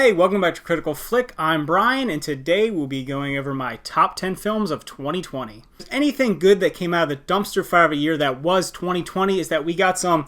Hey, welcome back to Critical Flick. I'm Brian, and today we'll be going over my top 10 films of 2020. Anything good that came out of the dumpster fire of a year that was 2020 is that we got some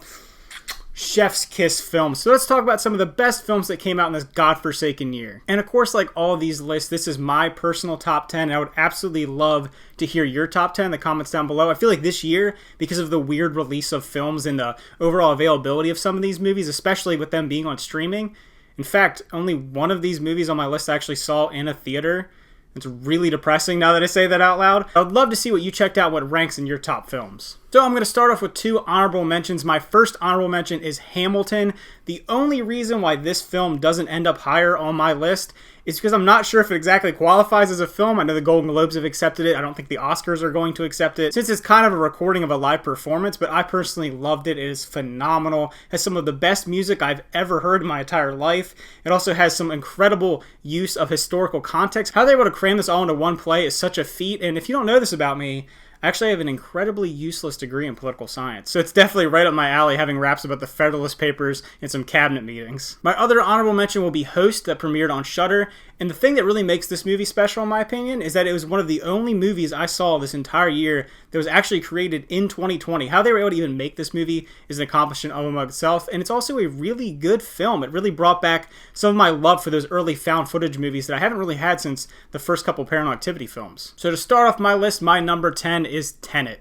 chef's kiss films. So let's talk about some of the best films that came out in this godforsaken year. And of course, like all of these lists, this is my personal top 10, and I would absolutely love to hear your top 10 in the comments down below. I feel like this year, because of the weird release of films and the overall availability of some of these movies, especially with them being on streaming, in fact, only one of these movies on my list I actually saw in a theater. It's really depressing now that I say that out loud. I would love to see what you checked out, what ranks in your top films. So I'm going to start off with two honorable mentions. My first honorable mention is Hamilton. The only reason why this film doesn't end up higher on my list is because I'm not sure if it exactly qualifies as a film. I know the Golden Globes have accepted it. I don't think the Oscars are going to accept it, since it's kind of a recording of a live performance, but I personally loved it. It is phenomenal. It has some of the best music I've ever heard in my entire life. It also has some incredible use of historical context. How they're able to cram this all into one play is such a feat, and if you don't know this about me, I actually have an incredibly useless degree in political science, so it's definitely right up my alley having raps about the Federalist Papers and some cabinet meetings. My other honorable mention will be Host, that premiered on Shudder, and the thing that really makes this movie special in my opinion is that it was one of the only movies I saw this entire year that was actually created in 2020. How they were able to even make this movie is an accomplishment of itself, and it's also a really good film. It really brought back some of my love for those early found footage movies that I haven't really had since the first couple Paranormal Activity films. So to start off my list, my number 10 is Tenet.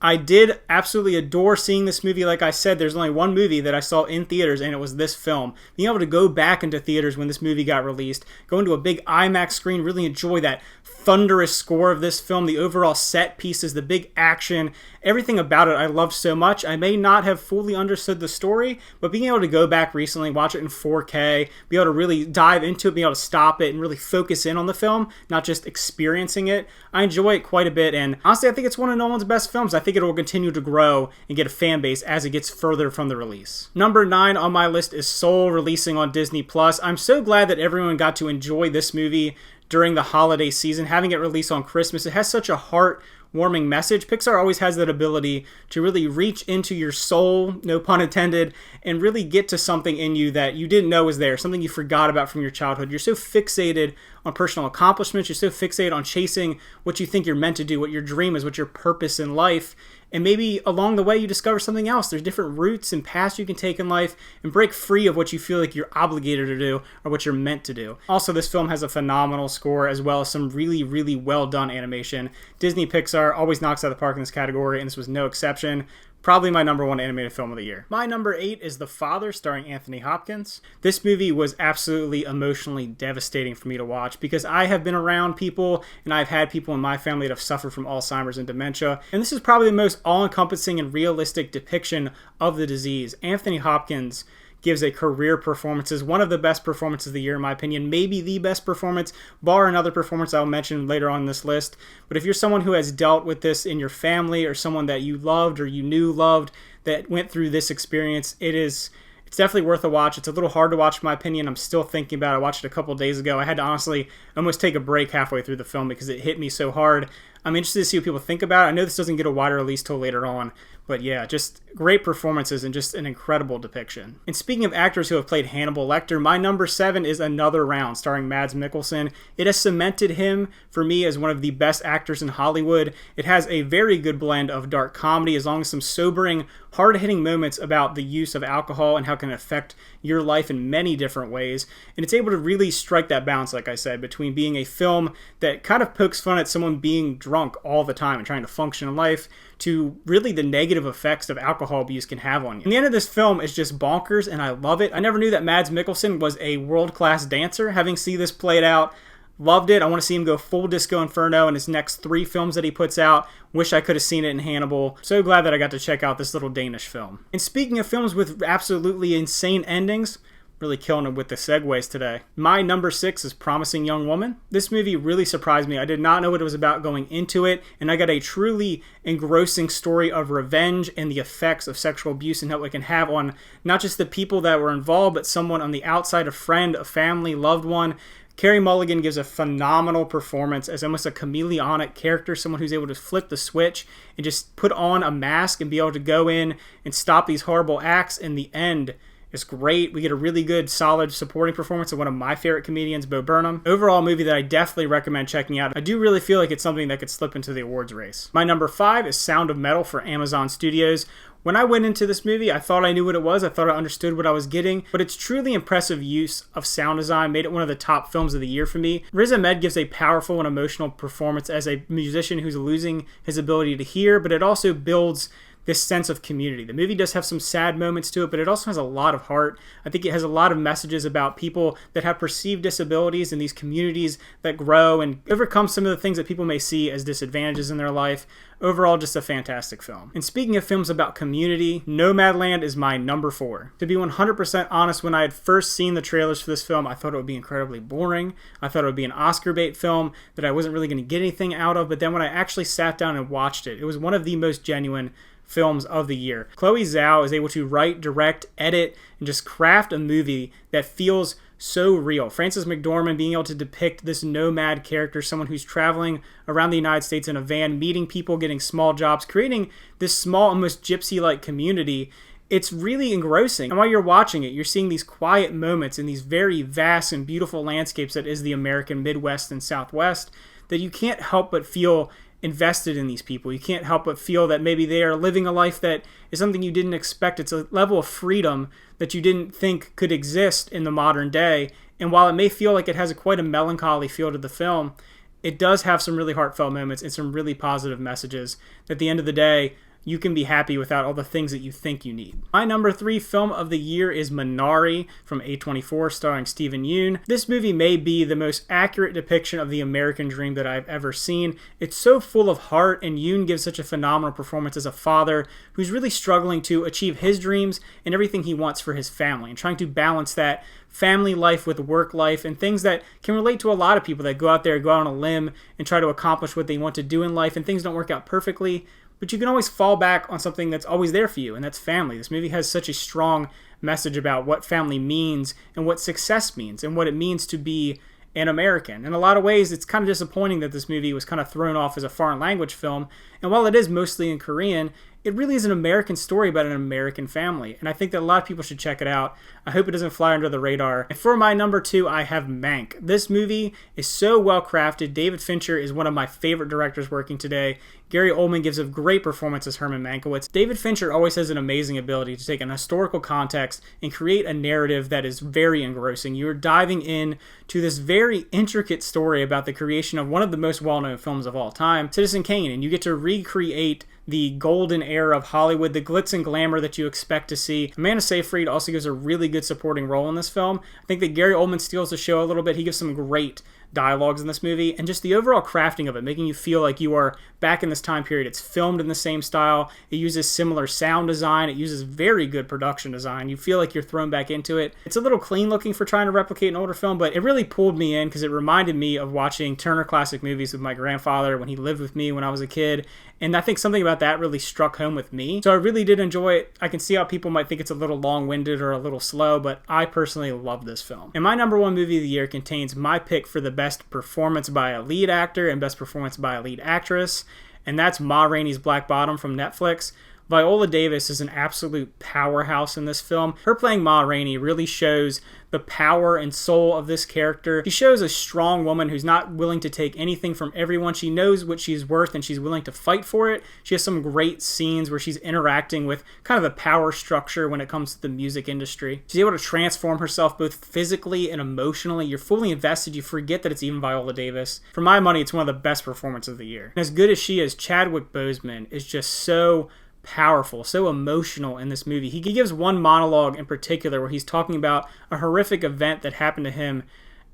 I did absolutely adore seeing this movie. Like I said, there's only one movie that I saw in theaters, and it was this film. Being able to go back into theaters when this movie got released, go into a big IMAX screen, really enjoy that thunderous score of this film, the overall set pieces, the big action, everything about it I loved so much. I may not have fully understood the story, but being able to go back recently, watch it in 4K, be able to really dive into it, be able to stop it and really focus in on the film, not just experiencing it, I enjoy it quite a bit. And honestly, I think it's one of Nolan's best films. I think it will continue to grow and get a fan base as it gets further from the release. Number 9 on my list is Soul, releasing on Disney+. I'm so glad that everyone got to enjoy this movie during the holiday season, having it released on Christmas. It has such a heartwarming message. Pixar always has that ability to really reach into your soul, no pun intended, and really get to something in you that you didn't know was there, something you forgot about from your childhood. You're so fixated on personal accomplishments, you're so fixated on chasing what you think you're meant to do, what your dream is, what your purpose in life, and maybe along the way you discover something else. There's different routes and paths you can take in life and break free of what you feel like you're obligated to do or what you're meant to do. Also, this film has a phenomenal score as well as some really, really well done animation. Disney Pixar always knocks out of the park in this category, and this was no exception. Probably my number 1 animated film of the year. My number 8 is The Father, starring Anthony Hopkins. This movie was absolutely emotionally devastating for me to watch because I have been around people and I've had people in my family that have suffered from Alzheimer's and dementia, and this is probably the most all-encompassing and realistic depiction of the disease. Anthony Hopkins gives a career performance, is one of the best performances of the year in my opinion, maybe the best performance, bar another performance I'll mention later on in this list. But if you're someone who has dealt with this in your family or someone that you loved or you knew loved that went through this experience, it's definitely worth a watch. It's a little hard to watch in my opinion. I'm still thinking about it. I watched it a couple days ago. I had to honestly almost take a break halfway through the film because it hit me so hard. I'm interested to see what people think about it. I know this doesn't get a wider release till later on, but yeah, just great performances and just an incredible depiction. And speaking of actors who have played Hannibal Lecter, my number 7 is Another Round, starring Mads Mikkelsen. It has cemented him for me as one of the best actors in Hollywood. It has a very good blend of dark comedy as long as some sobering, hard-hitting moments about the use of alcohol and how it can affect your life in many different ways. And it's able to really strike that balance, like I said, between being a film that kind of pokes fun at someone being drunk all the time and trying to function in life, to really the negative effects of alcohol abuse can have on you. And the end of this film is just bonkers, and I love it. I never knew that Mads Mikkelsen was a world-class dancer. Having seen this played out, loved it. I want to see him go full Disco Inferno in his next 3 films that he puts out. Wish I could have seen it in Hannibal. So glad that I got to check out this little Danish film. And speaking of films with absolutely insane endings, really killing it with the segues today. My number 6 is Promising Young Woman. This movie really surprised me. I did not know what it was about going into it, and I got a truly engrossing story of revenge and the effects of sexual abuse and how it can have on not just the people that were involved, but someone on the outside, a friend, a family, loved one. Carey Mulligan gives a phenomenal performance as almost a chameleonic character, someone who's able to flip the switch and just put on a mask and be able to go in and stop these horrible acts. In the end, is great. We get a really good, solid supporting performance of one of my favorite comedians, Bo Burnham. Overall, a movie that I definitely recommend checking out. I do really feel like it's something that could slip into the awards race. My number 5 is Sound of Metal for Amazon Studios. When I went into this movie, I thought I knew what it was. I thought I understood what I was getting, but its truly impressive use of sound design made it one of the top films of the year for me. Riz Ahmed gives a powerful and emotional performance as a musician who's losing his ability to hear, but it also builds this sense of community. The movie does have some sad moments to it, but it also has a lot of heart. I think it has a lot of messages about people that have perceived disabilities and these communities that grow and overcome some of the things that people may see as disadvantages in their life. Overall, just a fantastic film. And speaking of films about community, Nomadland is my number 4. To be 100% honest, when I had first seen the trailers for this film, I thought it would be incredibly boring. I thought it would be an Oscar bait film that I wasn't really going to get anything out of, but then when I actually sat down and watched it, it was one of the most genuine films of the year. Chloe Zhao is able to write, direct, edit, and just craft a movie that feels so real. Frances McDormand being able to depict this nomad character, someone who's traveling around the United States in a van, meeting people, getting small jobs, creating this small, almost gypsy-like community. It's really engrossing. And while you're watching it, you're seeing these quiet moments in these very vast and beautiful landscapes that is the American Midwest and Southwest that you can't help but feel invested in these people. You can't help but feel that maybe they are living a life that is something you didn't expect. It's a level of freedom that you didn't think could exist in the modern day. And while it may feel like it has quite a melancholy feel to the film, it does have some really heartfelt moments and some really positive messages. At the end of the day, you can be happy without all the things that you think you need. My number 3 film of the year is Minari from A24, starring Steven Yeun. This movie may be the most accurate depiction of the American dream that I've ever seen. It's so full of heart, and Yeun gives such a phenomenal performance as a father who's really struggling to achieve his dreams and everything he wants for his family, and trying to balance that family life with work life and things that can relate to a lot of people that go out on a limb and try to accomplish what they want to do in life, and things don't work out perfectly. But you can always fall back on something that's always there for you, and that's family. This movie has such a strong message about what family means and what success means and what it means to be an American. In a lot of ways, it's kind of disappointing that this movie was kind of thrown off as a foreign language film, and while it is mostly in Korean, it really is an American story about an American family, and I think that a lot of people should check it out. I hope it doesn't fly under the radar. And for my number 2, I have Mank. This movie is so well crafted. David Fincher is one of my favorite directors working today. Gary Oldman gives a great performance as Herman Mankiewicz. David Fincher always has an amazing ability to take an historical context and create a narrative that is very engrossing. You're diving in to this very intricate story about the creation of one of the most well-known films of all time, Citizen Kane, and you get to recreate the golden era of Hollywood, the glitz and glamour that you expect to see. Amanda Seyfried also gives a really good supporting role in this film. I think that Gary Oldman steals the show a little bit. He gives some great dialogues in this movie, and just the overall crafting of it, making you feel like you are back in this time period. It's filmed in the same style. It uses similar sound design. It uses very good production design. You feel like you're thrown back into it. It's a little clean looking for trying to replicate an older film, but it really pulled me in because it reminded me of watching Turner Classic Movies with my grandfather when he lived with me when I was a kid. And I think something about that really struck home with me. So I really did enjoy it. I can see how people might think it's a little long-winded or a little slow, but I personally love this film. And my number 1 movie of the year contains my pick for the best performance by a lead actor and best performance by a lead actress, and that's Ma Rainey's Black Bottom from Netflix. Viola Davis is an absolute powerhouse in this film. Her playing Ma Rainey really shows the power and soul of this character. She shows a strong woman who's not willing to take anything from everyone. She knows what she's worth and she's willing to fight for it. She has some great scenes where she's interacting with kind of the power structure when it comes to the music industry. She's able to transform herself both physically and emotionally. You're fully invested. You forget that it's even Viola Davis. For my money, it's one of the best performances of the year. And as good as she is, Chadwick Boseman is just so powerful, so emotional in this movie. He gives one monologue in particular where he's talking about a horrific event that happened to him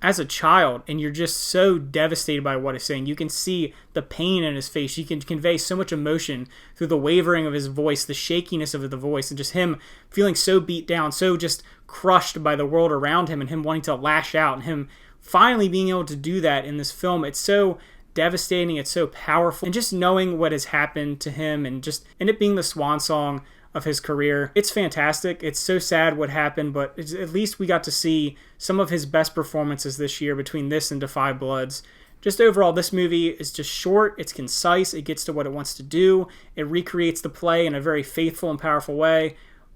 as a child, and you're just so devastated by what he's saying. You can see the pain in his face. He can convey so much emotion through the wavering of his voice, the shakiness of the voice, and just him feeling so beat down, so just crushed by the world around him, and him wanting to lash out, and him finally being able to do that in this film. It's so devastating, it's so powerful, and just knowing what has happened to him and it being the swan song of his career, it's fantastic. It's so sad what happened, but at least we got to see some of his best performances this year between this and Defy Bloods. Just overall, this movie is just short, it's concise, it gets to what it wants to do, it recreates the play in a very faithful and powerful way.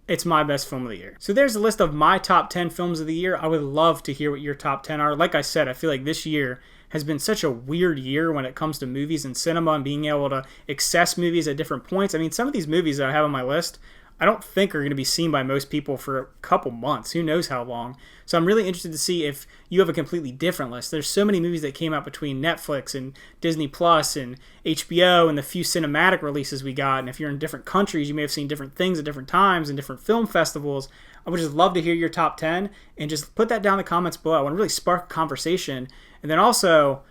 it's my best film of the year. So there's a list of my top 10 films of the year. I would love to hear what your top 10 are. Like I said, I feel like this year has been such a weird year when it comes to movies and cinema and being able to access movies at different points. I mean, some of these movies that I have on my list, I don't think are going to be seen by most people for a couple months. Who knows how long? So I'm really interested to see if you have a completely different list. There's so many movies that came out between Netflix and Disney Plus and HBO and the few cinematic releases we got. And if you're in different countries, you may have seen different things at different times and different film festivals. I would just love to hear your top 10 and just put that down in the comments below. I want to really spark a conversation. And then also,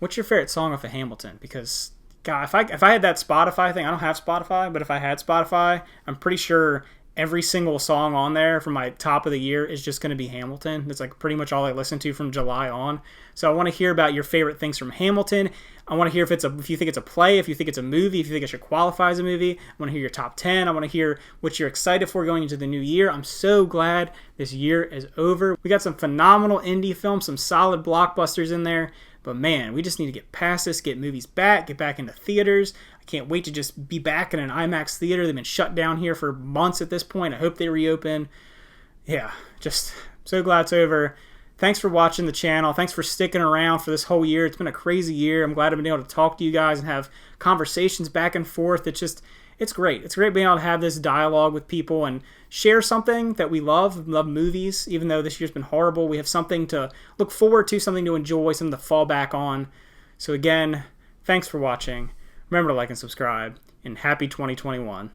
what's your favorite song off of Hamilton? Because God, if I had that Spotify thing, I don't have Spotify, but if I had Spotify, I'm pretty sure every single song on there for my top of the year is just going to be Hamilton. That's like pretty much all I listen to from July on. So I want to hear about your favorite things from Hamilton. I want to hear if you think it's a play, if you think it's a movie, if you think it should qualify as a movie. I want to hear your top 10. I want to hear what you're excited for going into the new year. I'm so glad this year is over. We got some phenomenal indie films, some solid blockbusters in there. But man, we just need to get past this, get movies back, get back into theaters. I can't wait to just be back in an IMAX theater. They've been shut down here for months at this point. I hope they reopen. Yeah, just so glad it's over. Thanks for watching the channel. Thanks for sticking around for this whole year. It's been a crazy year. I'm glad I've been able to talk to you guys and have conversations back and forth. It's great. It's great being able to have this dialogue with people and share something that we love. We love movies, even though this year's been horrible. We have something to look forward to, something to enjoy, something to fall back on. So again, thanks for watching. Remember to like and subscribe, and happy 2021.